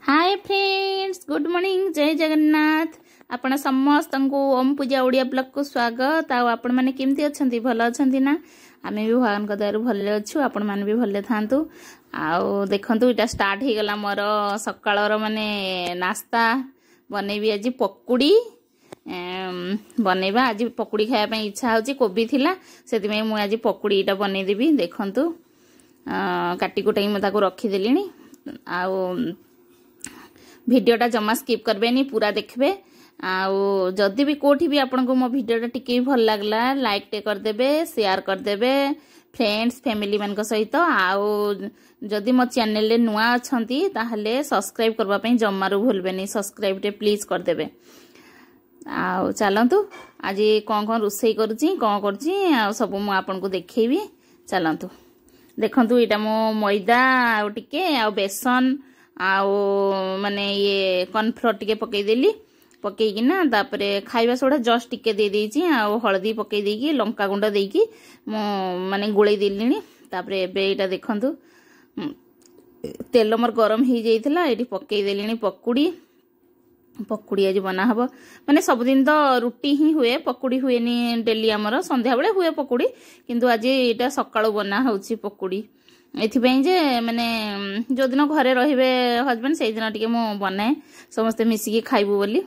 Hi friends, good morning, जय जगन्नाथ। आपण समस्त को ओम पूजा ओडिया ब्लॉग को स्वागत। आपण माने केमती अछंती? भल अछंती ना? आमे भी भगवान को दयारु भले अछु, आपण माने भी भले थांतु। आउ देखंतु इटा स्टार्ट हे गला मोर सकाळर माने नाश्ता बनेबी। आज पकुड़ी बनेबा। आज पकुड़ी खाया पे इच्छा होची, कोबी थिला सेति में मु आज पकुड़ी इटा बने देबी। देखंतु काटी कुटाई म ताको रखी देलिनी। आउ भिडियोटा जमा स्किप करबेनी, पूरा देखबे। आउ जदि भी कोठी भी आपन को मो भिडियोटा टिके भल लागला लाइक टे कर देबे, शेयर कर देबे फ्रेंड्स फैमिली मन को सहित। आउ जदि मो चैनल ले नुआ अछंती ताहले सब्सक्राइब करबा पई जम्मारू भूलबेनी, सब्सक्राइब टे प्लीज कर देबे। आउ चलंतु आज कोन कोन रोसई करूची, कोन करची आ सब मु आपन को देखेबी। चलंतु देखंतु इटा मो मैदा आ टिके आ बेसन आउ माने ये कॉर्नफ्लोर टिके पकई देली। पकई कि ना तापरे खाइबा सोडा जस्ट टिके दे देइची, आउ हळदी पकई देकी लंका गुंडा देकी मो माने गुळई देलिनी। तापरे एबे इटा देखंतु तेल मोर गरम ही जाइथिला, एठी पकई देलिनी पकुड़ी। पकुड़ी आज बना हबो। माने सब दिन तो रुटी ही हुए, पकुड़ी हुए नी डेली। हमर संध्या बेले हुए पकुड़ी, किंतु आज एटा सकाळो बना होउची पकुड़ी। एथिपई जे माने जो दिन घरे रहिबे हस्बैंड से दिन टिके मु बनाए समस्ते मिसिकी खाइबु बोली।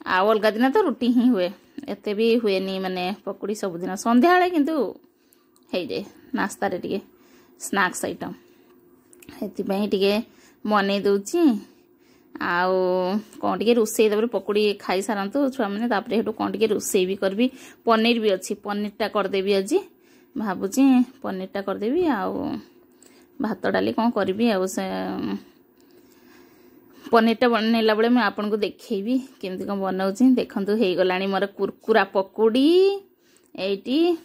आ अलगा दिन तो रुटी ही हुए, एते भी हुए नी माने पकुड़ी सब दिन संध्या बेले, किंतु हे जे नाश्ता रे टिके स्नैक्स आइटम एथिपई टिके बनै दउची। आउ कोन टिके रोसई दबरे पकुड़ी खाई सारंतु छुआ माने। तापरे हेटु कोन टिके रोसई भी करबी। पनीर भी अछि, पनीर टा कर देबी। आज भाबुची पनीर टा कर देबी। आउ भात डाली कौन करी आ पनीर टा बनैला बेले मैं आपन को देखेबी केमती कौन बनाऊँ। देखंतु हे गलानी मोर कुरकुरा पकुड़ी एटी।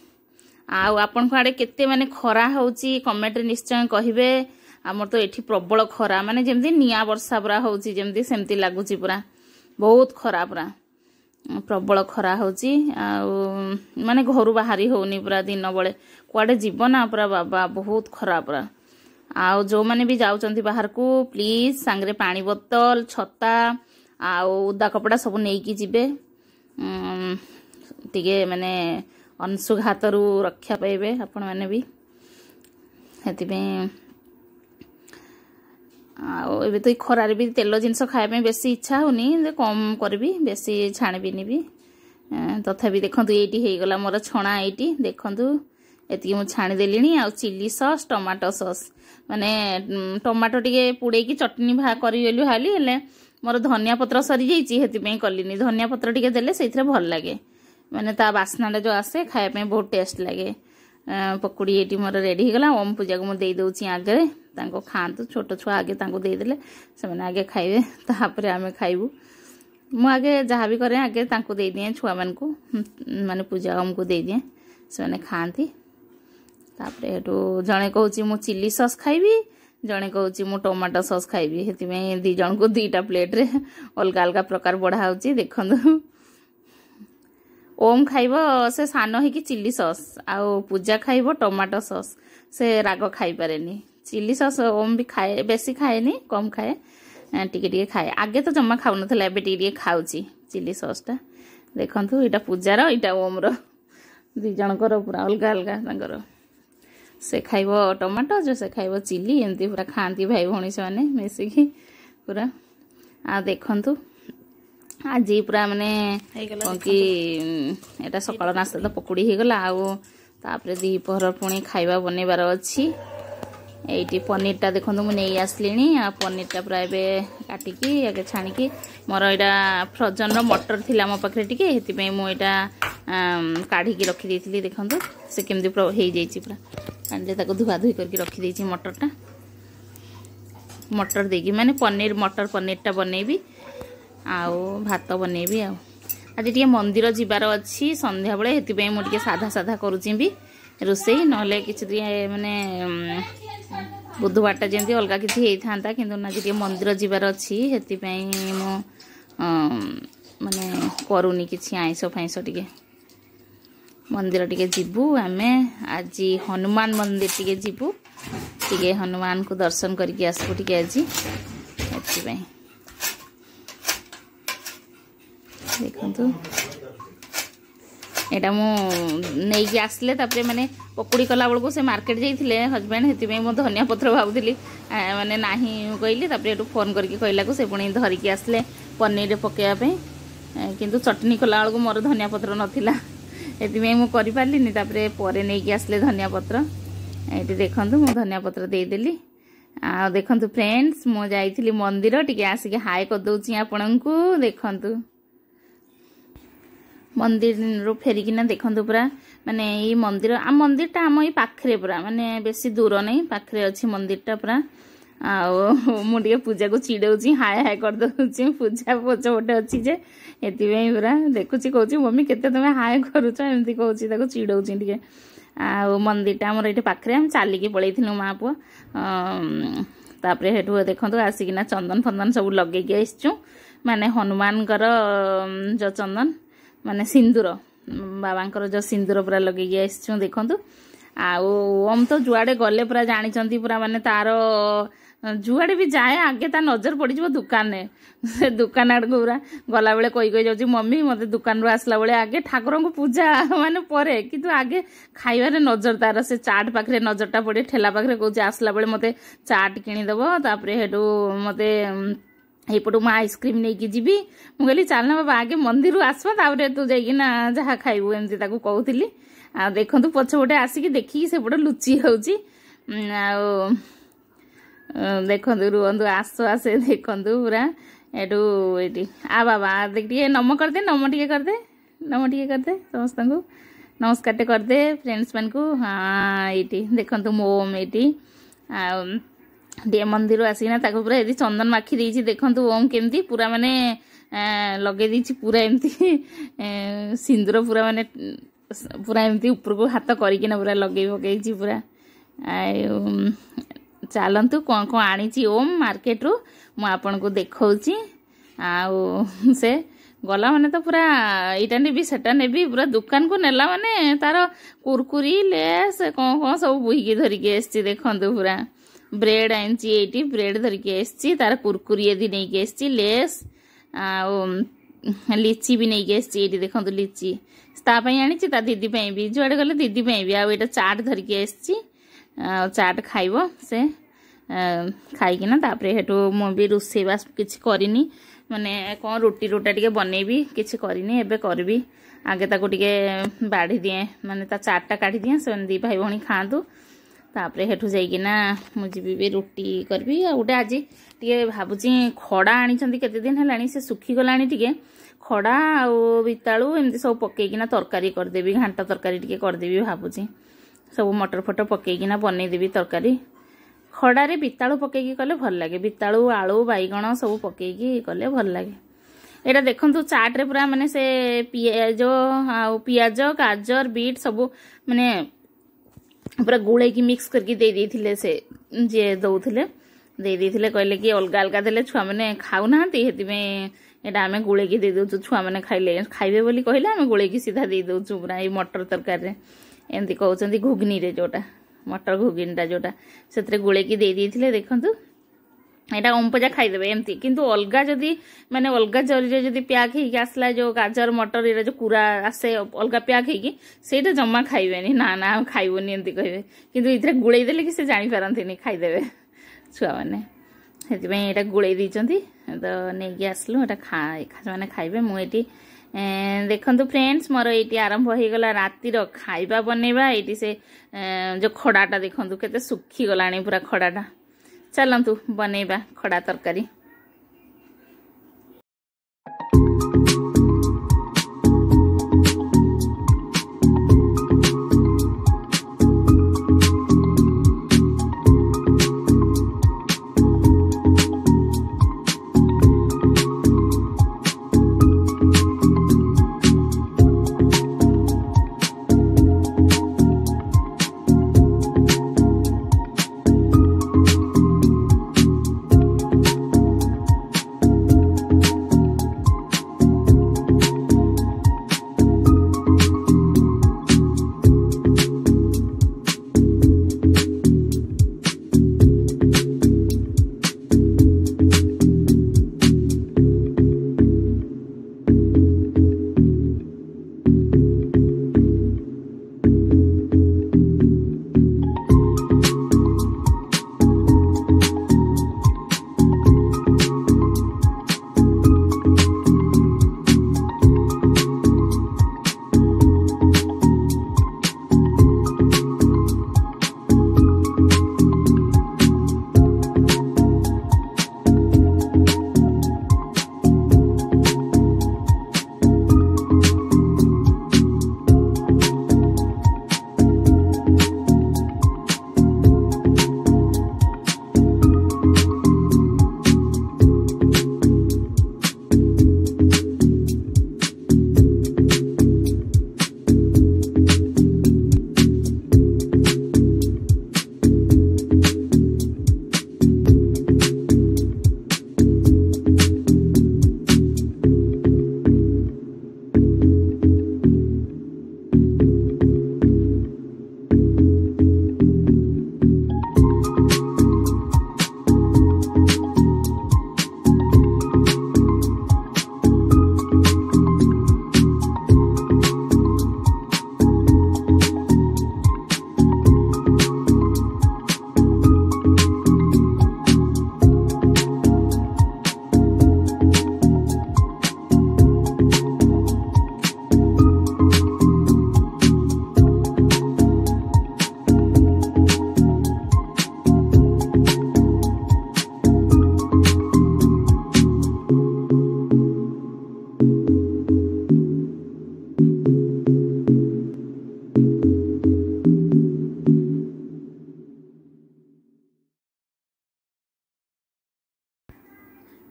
आउ आपन को आडे केते माने खरा होउची कमेंट रे निश्चय कहिबे। हमर तो एठी प्रबल खरा, माने जेमती निया वर्षा पूरा होउची, जेमती सेमती लागुची। पूरा बहुत खरा, पूरा प्रबल खरा होउची। आउ माने घरु बाहरी होउनी पूरा दिन बेले, कुआडे जीवना पूरा बाबा बहुत खरा पूरा। आउ जो माने भी जाउचंती बाहर को प्लीज सांगरे पानी बोतल, छता आउ उदा कपड़ा सब नेकी जिबे। टिके माने अंशुघातरू रक्षा पाइबे आपण माने भी। हेति पे आउ एबे तो खरारे भी तेल जिनस खाया पे बेसी इच्छा होनी, कम करबी, बेसी छाणबिनी भी। तथापि देखंतु एटी हे गला मोर छणा। एटी देखंतु एति मु छाणी देलिनी। आ चिली सॉस, टमाटो सॉस, माने टमाटो टिके पुड़े की चटनी भा करी गेलु हाली। हेले मोर धनिया पत्र सरी जाईची, हेति पे कलिनी। धनिया पत्र टिके देले सेइथरे भल लागे, माने ता बास्नाडा जो आसे खाया पे बहुत टेस्ट लागे। पकुड़ी एटी मोर रेडी गला। ओम पूजा को मु देई दउची आगे, तांको खांतु। छोट छुआ आगे तांको देई देले से माने आगे खाइबे, तापरे आमे खाइबू। मु आगे जहा भी करे आगे तांको देई दिए छुआ मन को, माने पूजा ओम को देई दिए से माने खांती। तापरे हेटु जणे कहूची मु चिली सॉस खाइबी, जणे कहूची मु टमाटो सॉस खाइबी। हेति में दी जण को दीटा प्लेट रे अलगा अलगा प्रकार बढ़ा होची। देखंतु ओम खाइबो से सानो है कि चिली सॉस, आउ पूजा खाइबो टमाटो सॉस। से राग खाई पारेनी। चिली सॉस ओम भी खाए, बेसी खाएनी, कम खाए, टिके टिके खाए। आगे तो जम्मा खाउ नथला, एबे टिके टिके खाउची चिली सॉस टा। देखंतु इटा पूजार, इटा ओम रो, दी जणकर पूरा अलगा अलगा तांकर। से खाइबो टमाटो, जो से खाइबो चिली, एमती पूरा खांती भाई भौणी से माने मिसिकी पूरा। आ देखंतु आज पूरा माने कि एटा सकाळ नास्ता तो पकुड़ी हे गला। आउ तापरे दी पहर पुणी खाइबा बनेबार अछि। एटी पनीर टा देखंतु मु नेई आसलिनी। आ पनीर टा पूरा एबे काटिकी आगे छाणीकी। मोर एटा फ्रोजन रो मटर थिला मो पाखरे टिके, हेति पे मु एटा काढी की रखी देइथिली। देखंतु से केमदी पूरा हे जाईची, पूरा कांडे ताको धुआ धुई करके रखी देइची। मटर टा मटर देगी माने पनीर मटर पनीर टा बनेबी। आउ भात बनेबी। आउ आज टिके मंदिर जिबार अछि संध्या बेले, हेति पे मु टिके साधा साधा करूची भी रोसई। नहले किछि दिए माने बुधवार टा जेंती अलगा किछि हेइ थांता, किंतु ना टिके मंदिर जिबार अछि, हेति पे मु माने करूनी किछि आइसो फाइसो। टिके मंदिर टिके जिबू आमे। आज हनुमान मंदिर टिके जिबू, टिके हनुमान को दर्शन करके आसबू टिके आज। हेति पे देखु एटा मु नहीं आसले माने पकुड़ी कला बेलू से मार्केट जाइए हजबैंड से मो धनिया पत्र भावुली माने नाही कहली फोन करके कहला से पुणी धरिकी आसले पनीर पकेयापे किंतु चटनी कला बेलू मोर धनिया पत्र नाला ये मुझे पारे पर नहीं आसले धनिया पत्र ये देखूँ मु धनिया पत्र देदेली आ देखु फ्रेंड्स मु जाइली मंदिर टिके आसिक हाय करदे आपण को देखु मंदिर रो फेरिकिना देखु पूरा माने ये मंदिरटा आम ये पाखरे पूरा माने बेसी दूर नहीं पाखरे अच्छी मंदिरटा पूरा मुझे पूजा को चिड़ौची हाय हाय करदे पूजा पछ गोटे अच्छी जे ये पूरा देखुची कौची मम्मी केते तुम हाय करुच एमती कौची चिड़ौची टे आ मंदिरटा आमर ये पाखे आम चलिकी पलैलु माँ पुआ तापर हेठू देखो आसिकिना चंदन फंदन सब लगे आसचु माने हनुमान जो चंदन माने सिंदूर बाबांकर जो सिंदूर पूरा लगे आसचु देखु आम तो जुआड़े गले पूरा जानी पूरा माने तार जुआड़े भी जाए आगे ता नजर पड़ जाए दुकान ने से दुकान आड़ को पूरा गला बेले कही जाऊँ मम्मी मत दुकान रू आसला बेले आगे ठाकुर को पूजा माने परे किंतु आगे खाइबारे नजर तार से चाट पाखे नजरटा पड़े ठेला पाखे कौच आसला बेले मते चाट किनीदेव तापर हेटू मते एपटू मैं आइसक्रीम नहीं कि जीवी मुझे चल ना बाबा आगे मंदिर आसवा तू जाइना जहाँ खाइबू एमती कहूली आ देखु पछपटे आसिक देखिकी सेपटे लुचि होची देखु रुहतु आस आसे देखु पूरा एटू ये आ बाबा देख नम करदे नम टे करदे समस्त को नमस्कार टे करदे फ्रेंड्स मान को हाँ ये देखु मोम ये टे मंदिर आसिना पूरा ये चंदन माखी देती देखु ओम केमती पूरा माने लगे दी पूरा एमती सिंदूर पूरा माने पूरा एमती ऊपर को हाथ करना पूरा लगे पकई पूरा चलतु कौन कौन आनी ओम मार्केट रू मुझे को देखी से गला माने तो पूरा इटा नेबी सेटा नेबी पूरा दुकान को नेला माने तार कुरकुरी लेस कौन कौन सब बुहीकी धरिकी आसची देखु पूरा ब्रेड आनी ये ब्रेड धरिकी आसची तार कुरकुरी यदि नहीं आसची लेस लिची भी नहीं आसची ये देखो लिची तापाई आनी ता दीदी भी जुआड़े गले दीदी भी आटा चाट धरिकी आसची चाट खाइब से खाइकिना तापर हेटू मुझे रोषेबास किसी करनी माने कौन रोटी रोटा टे बनईबी किसी करनी एबे करबी आगे ताको टिके बाढ़ी दिए माने ता चाटा काढ़ी दिए से दी भाई भौणी खातु तापर हेठू जाइकिना मुझे रोटी करबी आ गोटे आज टे भावुची खड़ा आनी केते दिन है से सुखीगला टे खड़ा आउ बितालू एमती सब पकईकिना तरकारी करदेवी घांटा तरकारी टे करदेवी भावुची सब मटर फटर पकईकिना बनईदेवी तरकारी खड़ारे बितालू पकईकी कले भल लगे बितालू आलू बैगण सब पकईकी कले भल लगे एटा देखु चाट रे पूरा माने से पियाज गाजर बीट सब माने पूरा गुड़े की मिक्स करके दे देथिले से जे दउथिले दे देथिले कहले कि अलग अलग देले छुआ माने खाउ नांती हेति में एटा आमे गुड़े की दे दउछु छुआ माने खाइबे बोली कहले आमे गुड़े की सीधा दे दउछु पूरा ए मटर तरकारी रे एमती कहउचंदी घुगनी रे जोटा मटर घुगनीटा जोटा से गुड़े की दे देथिले देखंतु एटा ओमपजा खाइदेवे एमती किंतु अलगा जदि माने अलगा जरी जदि प्याक होइके आसला जो गाजर मटर एरा जो पूरा आसे अलगा प्याक होइके सेटा जम्मा खाइबेनी ना ना खाइबोनी एमती कहबे किंतु इथरे गुळेई देले कि से जानि पारंतिनी खाइदेवे छुआ माने हेति में एटा गुळेई दिचंती तो नेगी आसलु एटा माने खाइबे मु एटी देखंतु फ्रेंड्स मोर एटी आरंभ हो गला रातिर खाइबा बनेबा एटी से जो खड़ाटा देखंतु केते सुखी गलानी पूरा खड़ाटा चलतु बनैबा खड़ा तरकारी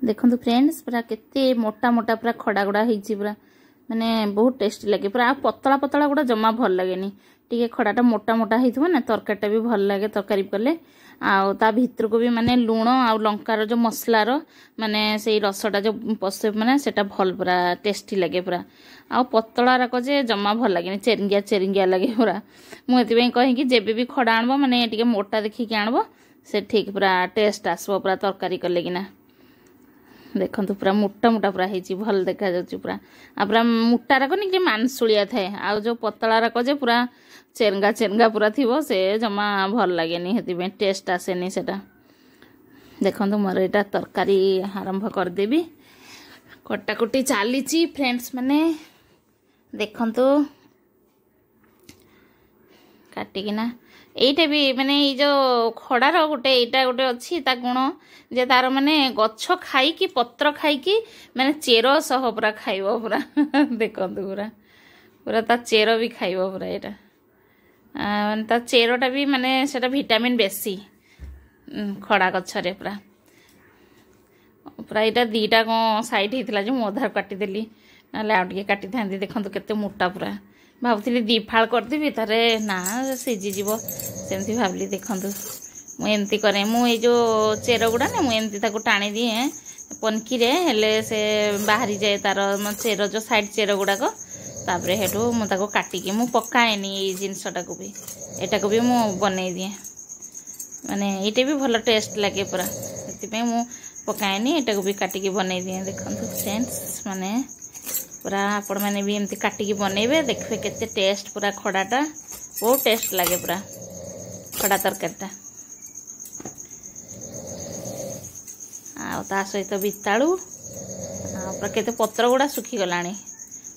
देखो फ्रेंड्स पूरा केते मोटा मोटा पूरा खड़ा गुड़ा होइछि पूरा माने बहुत टेस्टी लगे पूरा आ पतला पतला गुड़ा जमा भल लगेनी टिके खड़ाटा मोटा मोटा होइथिबो ना तरकारीटा भी भल लगे तरकारी कले आउ ता भीतर को भी माने लूण आ लंकार जो मसलार माने सेई रसटा जो पसे माने सेटा भल पूरा टेस्टी लगे पूरा आ पतला राक जे जमा भल लगेनी चेरिंगिया लगे पूरा मु एति पई कहि कि जेबे भी खड़ा आनबो माने टिके मोटा देखि के आनबो से ठीक पूरा टेस्ट आसबो पूरा तरकारी कले किना देखो पूरा मोटा मोटा पूरा होती भल देखा जाऊँ पूरा आ पूरा मोटा राक नहीं मांसुलिया थाए आ जो पतला राक जे पूरा चेरंगा चेरंगा पूरा थी से जमा भल लगे से टेस्ट आसेनी सेटा देखो मोर यहाँ तरकारी आरंभ करदेवी कटाकुटी चली फ्रेंड्स माने देखु काटिकिना एटा भी माने जो खड़ार गोटे एटा गोटे अच्छी ता गुण जे तार माने गछ खाई कि पत्र खाई कि माने चेर सह पूरा खाइबो पूरा देखो पूरा पूरा ता चेर भी खाइबो पूरा एटा माने ता चेरटा भी माने सेटा विटामिन बेसी खड़ा गछरे पूरा पूरा एटा दीटा को साइड होता जो अधार काटिदेली ना आउ टे काटी था देखो केते मोटा पूरा भावुली दी फाड़ करदेवी तारे ना सीझीज सेमती भाविली देखु मुझे करे मुझे जो चेर गुड़ा ना मुझे टाणी दिए पनकी हेले से बाहरी जाए तार चेर जो साइड चेर गुड़ाक तापरे हेठू मुझे काटिकी मु पकाएनी ये जिनसटा को भी एटा को भी मु बनै दिए माने ये भी भल टेस्ट लगे पूरा से मु पकाएनी एटा को भी काटिकी बनै दिए देखो फ्रेंड्स माने पूरा आपण मैंने भी एमती काटिकी बनइबे देखबे केते टेस्ट पूरा खड़ाटा बहुत टेस्ट लगे पूरा खड़ा तरकारीटा आ सहित बीतालु पूरा केते पत्र गुड़ा सुखी गलानी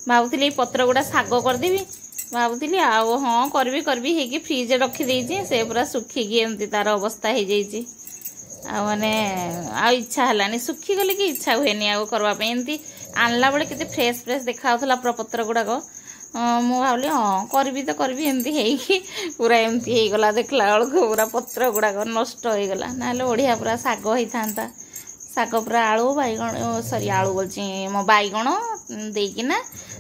भावुली पत्र गुड़ा साग करदेवी भावुली आउ हाँ करबी हेकी फ्रिज रखी देइछि से पूरा सुखिकी एमती तार अवस्था हो जाइछि आ माने आ इच्छा हलानी सुखी गले कि इच्छा हुएनी आ करबा पे एमती आनला बेले केते फ्रेश फ्रेश देखा पूरा पत्र गुड़ाक मु भाविली हाँ करबी एमती हेकी पूरा एमती हो गला देखला बेलू पूरा पत्र गुड़ाक नष्ट हो गला ना बढ़िया पूरा साग होता साग पूरा आलू बैगण सॉरी आलू बोलची मो बैगण देकिना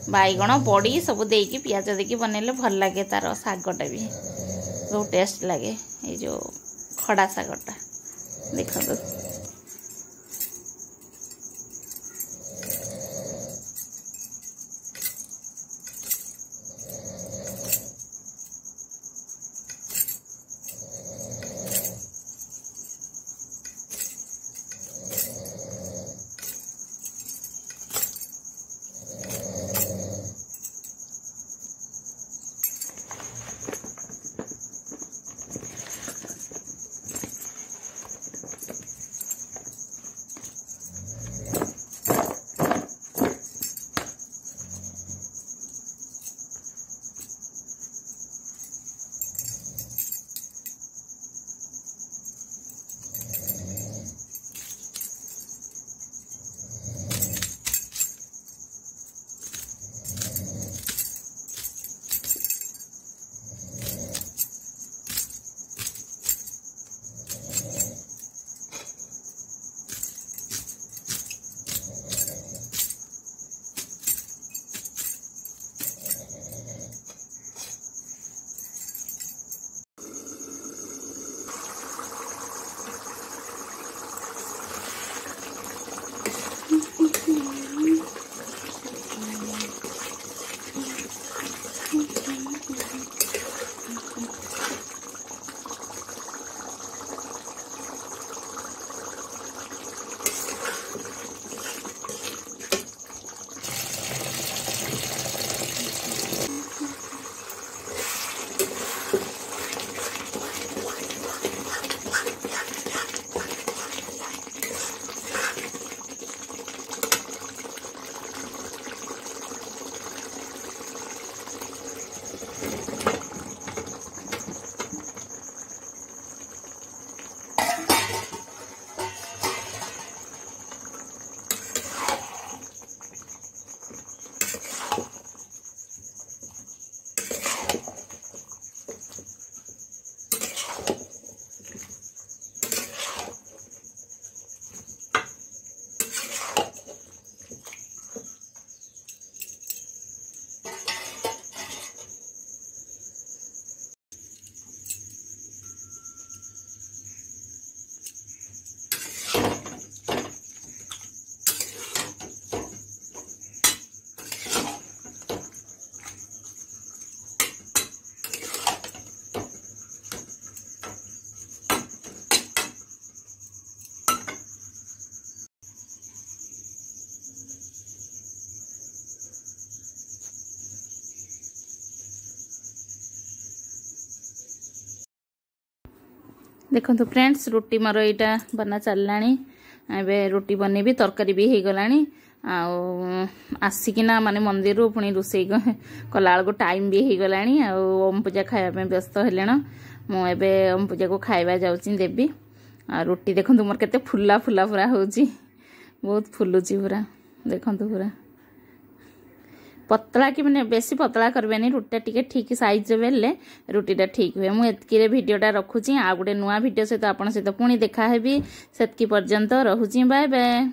बैगण बड़ी सब देकी पियाज देकी बनैले भल लगे तार सागटा भी बहुत टेस्ट लगे ये जो खड़ा सागटा देखो देखो फ्रेंड्स रुटी मोर यहाँ बना चलला एबे रुटी बनैबी तरकारी भी हो गला आसिकिना माने मंदिर पुणी रोसे कला बेलू टाइम भी हो गला ओम पूजा खावाई व्यस्त हेले मुझे ओम पूजा को खाଇବା जाऊँ देवी रुटी देखो मोर के फुला फुला पूरा हो बहुत फुलुची पूरा देखो पूरा पतला कि मैंने बेसी पतला करबेनी रुटा टिके ठीक साइज बेले रुटीटा ठीक हुए मुझे भिडटा रखुची आ गोटे नुआ भिडियो सहित आपण सहित पुणी देखा हेबी सेतकी पर्यंत रहुची बाय बाय।